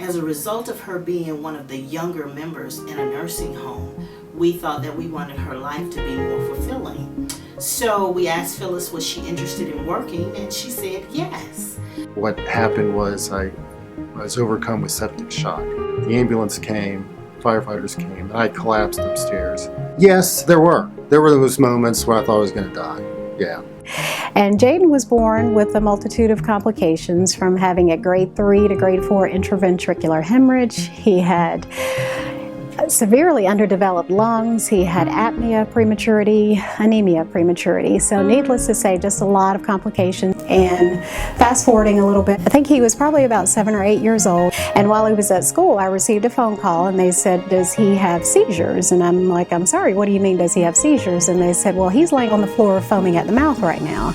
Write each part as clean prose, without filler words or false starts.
As a result of her being one of the younger members in a nursing home, we thought that we wanted her life to be more fulfilling. So we asked Phyllis, was she interested in working? And she said yes. What happened was I was overcome with septic shock. The ambulance came, firefighters came, and I collapsed upstairs. Yes, there were those moments where I thought I was going to die. Yeah. And Jayden was born with a multitude of complications, from having a grade 3 to grade 4 intraventricular hemorrhage. He had severely underdeveloped lungs. He had apnea prematurity, anemia prematurity. So needless to say, just a lot of complications. And fast forwarding a little bit, I think he was probably about 7 or 8 years old. And while he was at school, I received a phone call and they said, does he have seizures? And I'm like, I'm sorry, what do you mean, does he have seizures? And they said, well, he's laying on the floor foaming at the mouth right now.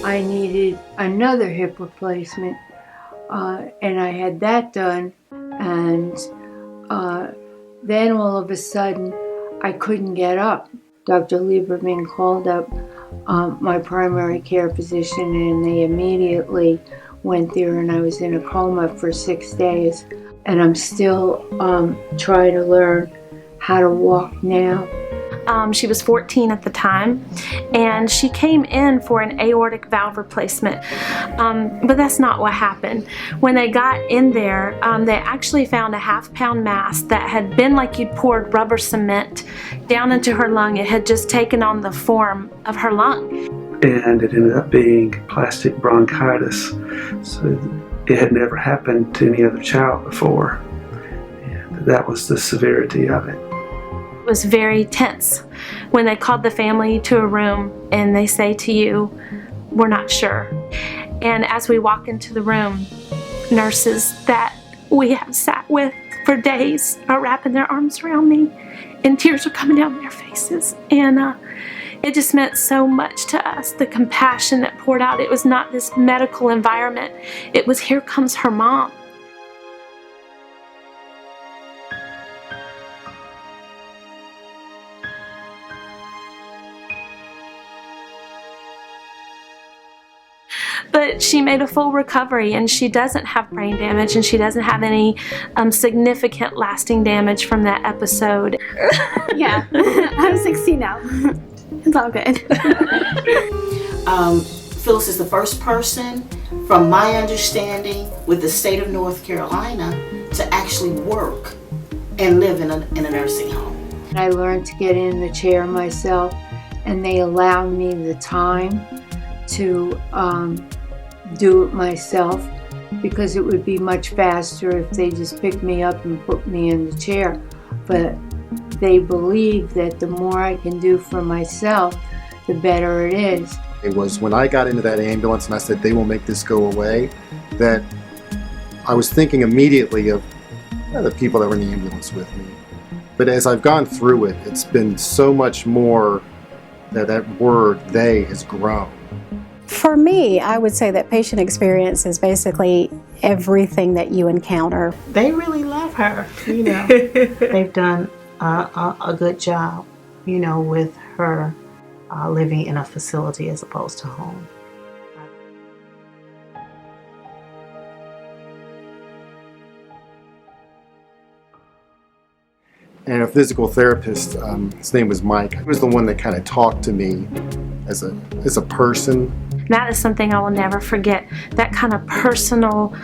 I needed another hip replacement, and I had that done, and then all of a sudden I couldn't get up. Dr. Lieberman called up my primary care physician, and they immediately went there, and I was in a coma for 6 days, and I'm still trying to learn how to walk now. She was 14 at the time, and she came in for an aortic valve replacement, but that's not what happened. When they got in there, they actually found a half-pound mass that had been like you'd poured rubber cement down into her lung. It had just taken on the form of her lung. And it ended up being plastic bronchitis, so it had never happened to any other child before, and that was the severity of it. Was very tense when they called the family to a room and they say to you, we're not sure. And as we walk into the room, nurses that we have sat with for days are wrapping their arms around me, and tears are coming down their faces. And it just meant so much to us, the compassion that poured out. It was not this medical environment. It was, here comes her mom. But she made a full recovery, and she doesn't have brain damage, and she doesn't have any significant lasting damage from that episode. Yeah, I'm 16 now. It's all good. Phyllis is the first person, from my understanding, with the state of North Carolina to actually work and live in a nursing home. I learned to get in the chair myself, and they allowed me the time to do it myself, because it would be much faster if they just picked me up and put me in the chair. But they believe that the more I can do for myself, the better it is. It was when I got into that ambulance and I said, they will make this go away, that I was thinking immediately of the people that were in the ambulance with me. But as I've gone through it, it's been so much more that word, they, has grown. For me, I would say that patient experience is basically everything that you encounter. They really love her, you know. They've done a good job, you know, with her living in a facility as opposed to home. And a physical therapist, his name was Mike, he was the one that kind of talked to me as a person. That is something I will never forget, that kind of personal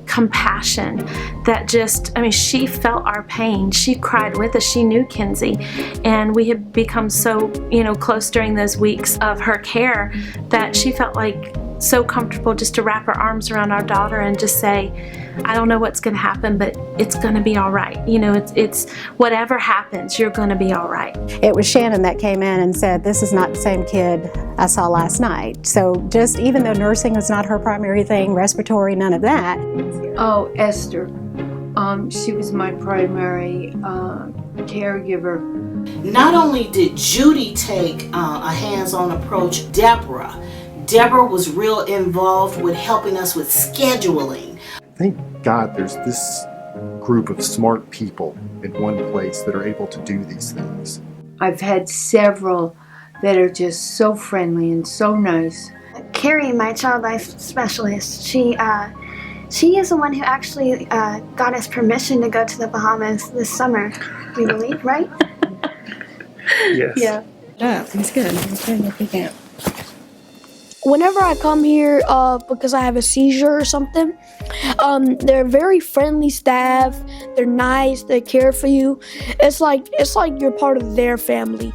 compassion that just, I mean, she felt our pain. She cried with us. She knew Kinsey, and we had become so, you know, close during those weeks of her care that she felt like so comfortable just to wrap her arms around our daughter and just say, I don't know what's going to happen, but it's going to be all right. You know, it's whatever happens, you're going to be all right. It was Shannon that came in and said, this is not the same kid I saw last night. So just, even though nursing was not her primary thing, respiratory, none of that. Oh, Esther. She was my primary caregiver. Not only did Judy take a hands-on approach, Deborah was real involved with helping us with scheduling. Thank God there's this group of smart people in one place that are able to do these things. I've had several that are just so friendly and so nice. Carrie, my child life specialist, she She is the one who actually got us permission to go to the Bahamas this summer, we believe, right? Yes. Yeah, that's good. That's good if you can. Whenever I come here because I have a seizure or something, they're very friendly staff. They're nice. They care for you. It's like you're part of their family.